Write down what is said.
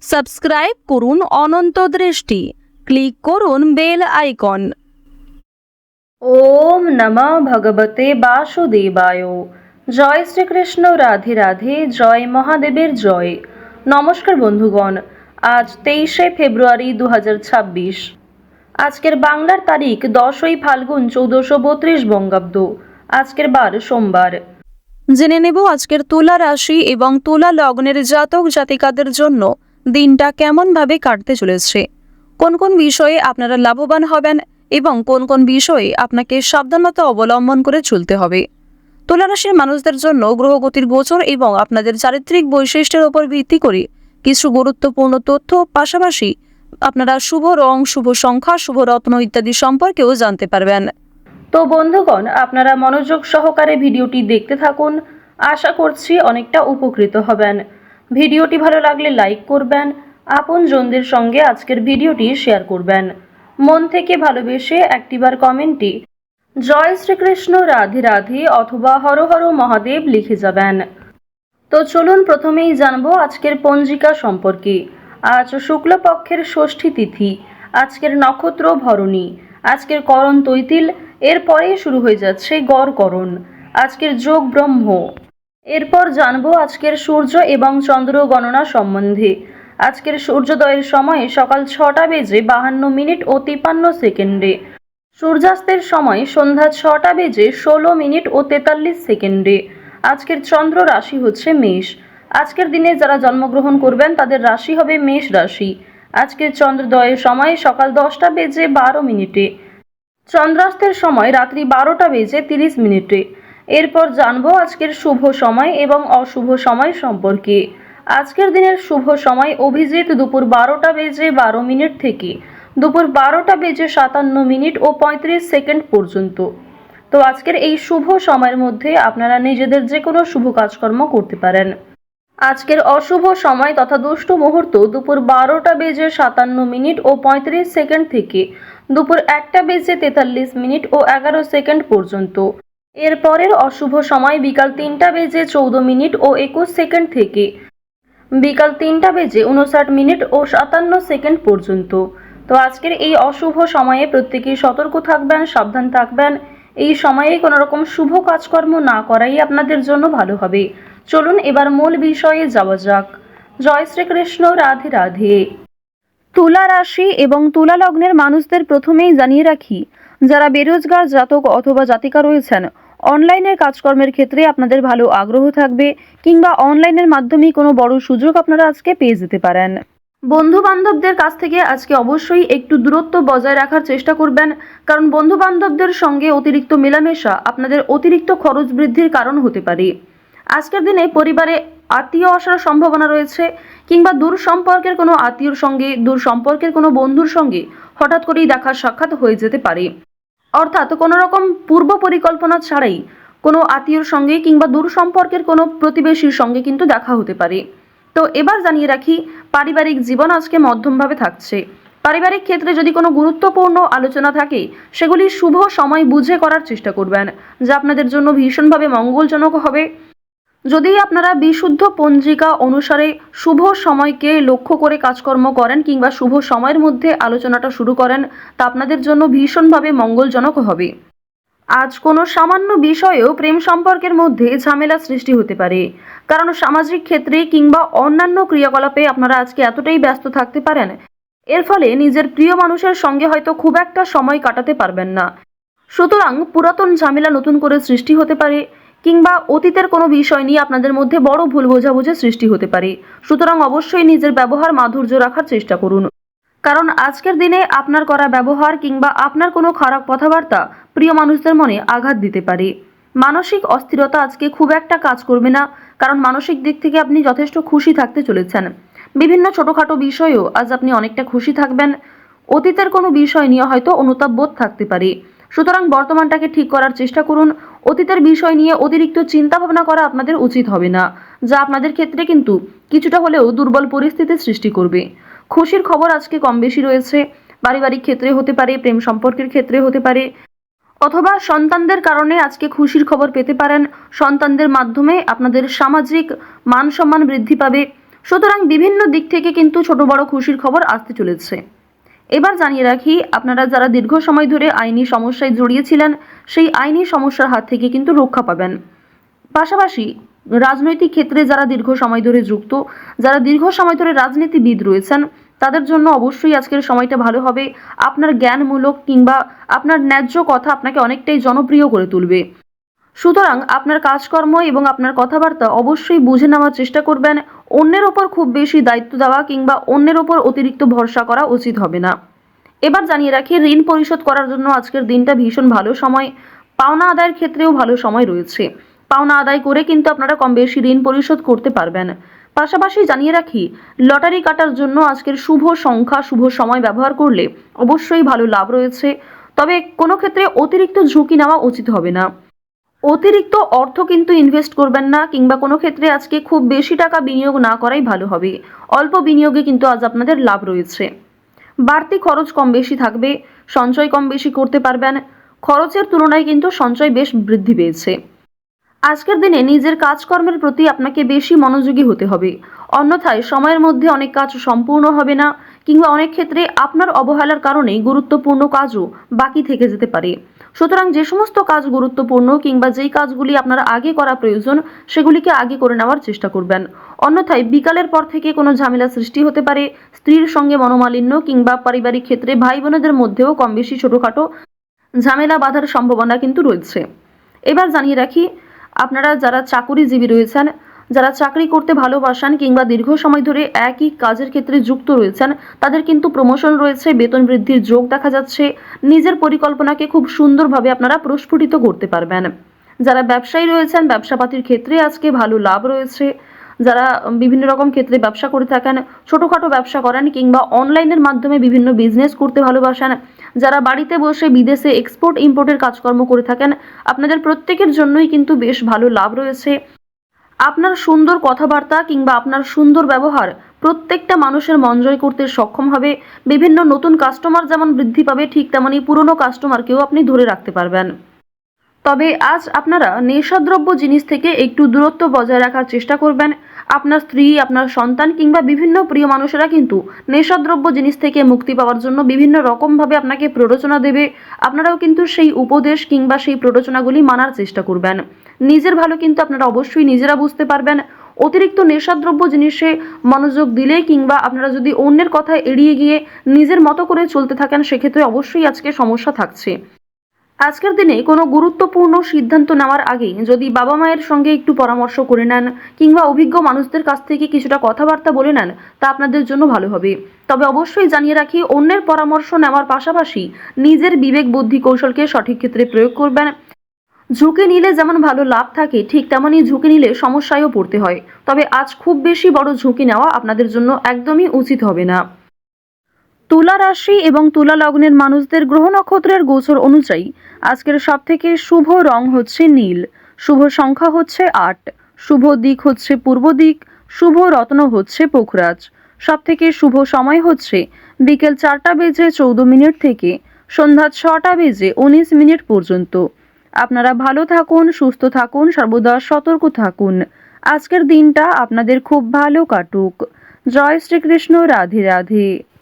Subscribe করুন অনন্ত দৃষ্টি, click করুন বেল আইকন। ওম নমঃ ভগবতে বাসুদেবায়। জয় শ্রীকৃষ্ণ, রাধে রাধে, জয় মহাদেবের জয়। নমস্কার বন্ধুগণ, আজ 23শে ফেব্রুয়ারি 2026। আজকের বাংলার তারিখ 10ই ফাল্গুন 1432 বঙ্গাব্দ। আজকের বার সোমবার। জেনে নেব আজকের তুলা রাশি এবং তুলা লগ্নের জাতক জাতিকাদের জন্য দিনটা কেমনভাবে কাটতে চলেছে, কোন কোন বিষয়ে আপনারা লাভবান হবেন এবং কোন কোন বিষয়ে আপনাকে সাবধানতা অবলম্বন করে চলতে হবে। তুলা রাশির মানুষদের জন্য গ্রহগতির গোচর এবং আপনাদের চারিত্রিক বৈশিষ্ট্যের উপর ভিত্তি করে কিছু গুরুত্বপূর্ণ তথ্য, পাশাপাশি আপনারা শুভ রং, শুভ সংখ্যা, শুভ রত্ন ইত্যাদি সম্পর্কেও জানতে পারবেন। তো বন্ধুগণ, আপনারা মনোযোগ সহকারে ভিডিওটি দেখতে থাকুন। আশা করছি অনেকটা উপকৃত হবেন। ভিডিওটি ভালো লাগলে লাইক করবেন, আপনজনদের সঙ্গে আজকের ভিডিওটি শেয়ার করবেন। মন থেকে ভালোবেসে একটিবার কমেন্টে জয় শ্রীকৃষ্ণ, রাধে রাধে অথবা হর হর মহাদেব লিখে যাবেন। তো চলুন প্রথমেই জানবো আজকের পঞ্জিকা সম্পর্কে। আজ শুক্লপক্ষের ষষ্ঠী তিথি, আজকের নক্ষত্র ভরণী, আজকের করণ তৈতিল, এরপরেই শুরু হয়ে যাচ্ছে গড়করণ, আজকের যোগ ব্রহ্ম। এরপর জানবো আজকের সূর্য এবং চন্দ্র গণনা সম্বন্ধে। আজকের সূর্যোদয়ের সময় সকাল 6টা বেজে 52 মিনিট ও 53 সেকেন্ডে, সূর্যাস্তের সময় সন্ধ্যা 6টা বেজে 16 মিনিট ও 43 সেকেন্ডে। আজকের চন্দ্র রাশি হচ্ছে মেষ। আজকের দিনে যারা জন্মগ্রহণ করবেন তাদের রাশি হবে মেষ রাশি। আজকের চন্দ্রোদয়ের সময় সকাল 10টা বেজে 12 মিনিটে, চন্দ্রাস্তের সময় রাত্রি 12টা বেজে 30 মিনিটে। এরপর জানবো আজকের শুভ সময় এবং অশুভ সময় সম্পর্কে। আজকের দিনের শুভ সময় অভিজিৎ দুপুর 12টা বেজে 12 মিনিট থেকে দুপুর 12টা বেজে 57 মিনিট ও 35 সেকেন্ড পর্যন্ত। তো আজকের এই শুভ সময়ের মধ্যে আপনারা নিজেদের যে কোনো শুভ কাজকর্ম করতে পারেন। আজকের অশুভ সময় তথা দুষ্ট মুহূর্ত দুপুর 12টা বেজে 57 মিনিট ও 35 সেকেন্ড থেকে দুপুর 1টা বেজে 43 মিনিট ও 11 সেকেন্ড পর্যন্ত। এরপরের অশুভ সময় বিকাল 3টা বেজে 14 মিনিট ও 21 সেকেন্ড থেকে বিকাল 3টা বেজে 59 মিনিট ও 57 সেকেন্ড পর্যন্ত। তো আজকের এই অশুভ সময়ে প্রত্যেকেই সতর্ক থাকবেন, সাবধান থাকবেন। এই সময়ে কোনো রকম শুভ কাজকর্ম না করাই আপনাদের জন্য ভালো হবে। চলুন এবার মূল বিষয়ে যাওয়া যাক। জয় শ্রীকৃষ্ণ, রাধে রাধে। তুলা রাশি এবং তুলা লগ্নের মানুষদের প্রথমেই জানিয়ে রাখি, যারা বেরোজগার জাতক অথবা জাতিকা রয়েছেন, অনলাইনের কাজকর্মের ক্ষেত্রে আপনাদের ভালো আগ্রহ থাকবে, কিংবা অনলাইনের মাধ্যমে কোনো বড় সুযোগ আপনারা আজকে পেয়ে যেতে পারেন। বন্ধু বান্ধবদের কাছ থেকে আজকে অবশ্যই একটু দূরত্ব বজায় রাখার চেষ্টা করবেন, কারণ বন্ধু বান্ধবদের সঙ্গে অতিরিক্ত মেলামেশা আপনাদের অতিরিক্ত খরচ বৃদ্ধির কারণ হতে পারে। আজকের দিনে পরিবারে আত্মীয় আসার সম্ভাবনা রয়েছে, কিংবা দূর সম্পর্কের কোনো আত্মীয়র সঙ্গে, দূর সম্পর্কের কোনো বন্ধুর সঙ্গে হঠাৎ করেই দেখা সাক্ষাৎ হয়ে যেতে পারে। অর্থাৎ কোনো রকম পূর্ব পরিকল্পনা ছাড়াই কোনো আত্মীয়র সঙ্গে কিংবা দূর সম্পর্কের কোনো প্রতিবেশীর সঙ্গে কিন্তু দেখা হতে পারে। তো এবার জানিয়ে রাখি, পারিবারিক জীবন আজকে মধ্যমভাবে থাকছে। পারিবারিক ক্ষেত্রে যদি কোনো গুরুত্বপূর্ণ আলোচনা থাকে, সেগুলি শুভ সময় বুঝে করার চেষ্টা করবেন, যা আপনাদের জন্য ভীষণভাবে মঙ্গলজনক হবে। যদি আপনারা বিশুদ্ধ পঞ্জিকা অনুসারে শুভ সময়কে লক্ষ্য করে কাজকর্ম করেন কিংবা শুভ সময়ের মধ্যে আলোচনাটা শুরু করেন, তা আপনাদের জন্য ভীষণভাবে মঙ্গলজনক হবে। আজ কোনো সামান্য বিষয়েও প্রেম সম্পর্কের মধ্যে ঝামেলা সৃষ্টি হতে পারে, কারণ সামাজিক ক্ষেত্রে কিংবা অন্যান্য ক্রিয়াকলাপে আপনারা আজকে এতটাই ব্যস্ত থাকতে পারেন, এর ফলে নিজের প্রিয় মানুষের সঙ্গে হয়তো খুব একটা সময় কাটাতে পারবেন না। সুতরাং পুরাতন ঝামেলা নতুন করে সৃষ্টি হতে পারে, কিংবা অতীতের কোনো বিষয় নিয়ে আপনাদের মধ্যে বড় ভুল বোঝাবুঝি সৃষ্টি হতে পারে। সুতরাং অবশ্যই নিজের ব্যবহার মাধুর্য রাখার চেষ্টা করুন, কারণ আজকের দিনে আপনার করা ব্যবহার কিংবা আপনার কোনো খারাপ কথাবার্তা প্রিয় মানুষদের মনে আঘাত দিতে পারে। মানসিক অস্থিরতা আজকে খুব একটা কাজ করবে না, কারণ মানসিক দিক থেকে আপনি যথেষ্ট খুশি থাকতে চলেছেন। বিভিন্ন ছোটখাটো বিষয়েও আজ আপনি অনেকটা খুশি থাকবেন। অতীতের কোনো বিষয় নিয়ে হয়তো অনুতাপ বোধ থাকতে পারে। সুতরাং বর্তমানটাকে ঠিক করার চেষ্টা করুন। অতীতের বিষয় নিয়ে অতিরিক্ত চিন্তা ভাবনা করা আপনাদের উচিত হবে না, যা আপনাদের ক্ষেত্রে কিন্তু কিছুটা হলেও দুর্বল পরিস্থিতির সৃষ্টি করবে। খুশির খবর আজকে কম বেশি রয়েছে। পারিবারিক ক্ষেত্রে হতে পারে, প্রেম সম্পর্কের ক্ষেত্রে হতে পারে, অথবা সন্তানদের কারণে আজকে খুশির খবর পেতে পারেন। সন্তানদের মাধ্যমে আপনাদের সামাজিক মান সম্মান বৃদ্ধি পাবে। সুতরাং বিভিন্ন দিক থেকে কিন্তু ছোট বড় খুশির খবর আসতে চলেছে। এবার জানিয়ে রাখি, আপনারা যারা দীর্ঘ সময় ধরে আইনি সমস্যায় জড়িয়েছিলেন, সেই আইনি সমস্যার হাত থেকে কিন্তু রক্ষা পাবেন। পাশাপাশি রাজনৈতিক ক্ষেত্রে যারা দীর্ঘ সময় ধরে যুক্ত, যারা দীর্ঘ সময় ধরে রাজনীতিবিদ রয়েছেন, তাদের জন্য অবশ্যই আজকের সময়টা ভালো হবে। আপনার জ্ঞানমূলক কিংবা আপনার ন্যায্য কথা আপনাকে অনেকটাই জনপ্রিয় করে তুলবে। সুতরাং আপনার কাজকর্ম এবং আপনার কথাবার্তা অবশ্যই বুঝে নেওয়ার চেষ্টা করবেন। অন্যের ওপর খুব বেশি দায়িত্ব দেওয়া কিংবা অন্যের ওপর অতিরিক্ত ভরসা করা উচিত হবে না। এবার জানিয়ে রাখি, ঋণ পরিশোধ করার জন্য আজকের দিনটা ভীষণ ভালো সময়। পাওনা আদায়ের ক্ষেত্রেও ভালো সময় রয়েছে। পাওনা আদায় করে কিন্তু আপনারা কম বেশি ঋণ পরিশোধ করতে পারবেন। পাশাপাশি জানিয়ে রাখি, লটারি কাটার জন্য আজকের শুভ সংখ্যা, শুভ সময় ব্যবহার করলে অবশ্যই ভালো লাভ রয়েছে। তবে কোনো ক্ষেত্রে অতিরিক্ত ঝুঁকি নেওয়া উচিত হবে না। অতিরিক্ত অর্থ কিন্তু ইনভেস্ট করবেন না, কিংবা কোনো ক্ষেত্রে আজকে খুব বেশি টাকা বিনিয়োগ না করাই ভালো হবে। অল্প বিনিয়োগে কিন্তু আজ আপনাদের লাভ রয়েছে। বাড়তি খরচ কম বেশি থাকবে, সঞ্চয় কম বেশি করতে পারবেন। খরচের তুলনায় কিন্তু সঞ্চয় বেশ বৃদ্ধি পেয়েছে। আজকের দিনে নিজের কাজকর্মের প্রতি আপনাকে বেশি মনোযোগী হতে হবে, অন্যথায় সময়ের মধ্যে অনেক কাজ সম্পূর্ণ হবে না, কিংবা অনেক ক্ষেত্রে আপনার অবহেলার কারণে গুরুত্বপূর্ণ কাজও বাকি থেকে যেতে পারে। সুতরাং যে সমস্ত কাজ গুরুত্বপূর্ণ কিংবা যেই কাজগুলি আপনার আগে করা প্রয়োজন, সেগুলিকে আগে করে নেওয়ার চেষ্টা করবেন। অন্যথায় বিকালের পর থেকে কোনো ঝামেলা সৃষ্টি হতে পারে। স্ত্রীর সঙ্গে মনোমালিন্য কিংবা পারিবারিক ক্ষেত্রে ভাই বোনেদের মধ্যেও কম বেশি ছোটোখাটো ঝামেলা বাঁধার সম্ভাবনা কিন্তু রয়েছে। এবার জানিয়ে রাখি, আপনারা যারা চাকুরিজীবী রয়েছেন, যারা চাকরি করতে ভালোবাসেন কিংবা দীর্ঘ সময় ধরে একই কাজের ক্ষেত্রে যুক্ত রয়েছেন, তাদের কিন্তু প্রমোশন রয়েছে, বেতন বৃদ্ধির যোগ দেখা যাচ্ছে। নিজের পরিকল্পনাকে খুব সুন্দরভাবে আপনারা প্রস্ফুটিত করতে পারবেন। যারা ব্যবসায়ী রয়েছেন, ব্যবসাপাতির ক্ষেত্রে আজকে ভালো লাভ রয়েছে। যারা বিভিন্ন রকম ক্ষেত্রে ব্যবসা করে থাকেন, ছোটোখাটো ব্যবসা করেন কিংবা অনলাইনের মাধ্যমে বিভিন্ন বিজনেস করতে ভালোবাসেন, যারা বাড়িতে বসে বিদেশে এক্সপোর্ট ইম্পোর্টের কাজকর্ম করে থাকেন, আপনাদের প্রত্যেকের জন্যই কিন্তু বেশ ভালো লাভ রয়েছে। আপনার সুন্দর কথাবার্তা কিংবা আপনার সুন্দর ব্যবহার প্রত্যেকটা মানুষের মন জয় করতে সক্ষম হবে। বিভিন্ন নতুন কাস্টমার যেমন বৃদ্ধি পাবে, ঠিক তেমনি পুরনো কাস্টমারকেও আপনি ধরে রাখতে পারবেন। তবে আজ আপনারা নেশাদ্রব্য জিনিস থেকে একটু দূরত্ব বজায় রাখার চেষ্টা করবেন। আপনার স্ত্রী, আপনার সন্তান কিংবা বিভিন্ন প্রিয় মানুষেরা কিন্তু নেশাদ্রব্য জিনিস থেকে মুক্তি পাওয়ার জন্য বিভিন্ন রকমভাবে আপনাকে প্ররোচনা দেবে। আপনারাও কিন্তু সেই উপদেশ কিংবা সেই প্ররোচনাগুলি মানার চেষ্টা করবেন। নিজের ভালো কিন্তু আপনারা অবশ্যই নিজেরা বুঝতে পারবেন। অতিরিক্ত নেশাদ্রব্য জিনিসে মনোযোগ দিলে কিংবা আপনারা যদি অন্যের কথা এড়িয়ে গিয়ে নিজের মতো করে চলতে থাকেন, সেক্ষেত্রে অবশ্যই আজকে সমস্যা থাকছে। আজকের দিনে কোনো গুরুত্বপূর্ণ সিদ্ধান্ত নেওয়ার আগে যদি বাবা মায়ের সঙ্গে একটু পরামর্শ করে নেন কিংবা অভিজ্ঞ মানুষদের কাছ থেকে কিছুটা কথাবার্তা বলে নেন, তা আপনাদের জন্য ভালো হবে। তবে অবশ্যই জানিয়ে রাখি, অন্যের পরামর্শ নেওয়ার পাশাপাশি নিজের বিবেক বুদ্ধি কৌশলকে সঠিক ক্ষেত্রে প্রয়োগ করবেন। ঝুঁকি নিলে যেমন ভালো লাভ থাকে, ঠিক তেমনই ঝুঁকি নিলে সমস্যায়ও পড়তে হয়। তবে আজ খুব বেশি বড় ঝুঁকি নেওয়া আপনাদের জন্য একদমই উচিত হবে না। তুলা রাশি এবং তুলা লগ্নের মানুষদের গ্রহ নক্ষত্রের গোচর অনুযায়ী আজকের সবথেকে শুভ রং হচ্ছে নীল, শুভ সংখ্যা হচ্ছে 8, শুভ দিক হচ্ছে পূর্ব দিক, শুভ রত্ন হচ্ছে পোখরাজ। সবথেকে শুভ সময় হচ্ছে বিকেল 4:14 থেকে সন্ধ্যা 6:19 পর্যন্ত। আপনারা ভালো থাকুন, সুস্থ থাকুন, সর্বদা সতর্ক থাকুন। আজকের দিনটা আপনাদের খুব ভালো কাটুক। জয় শ্রীকৃষ্ণ। রাধে রাধে।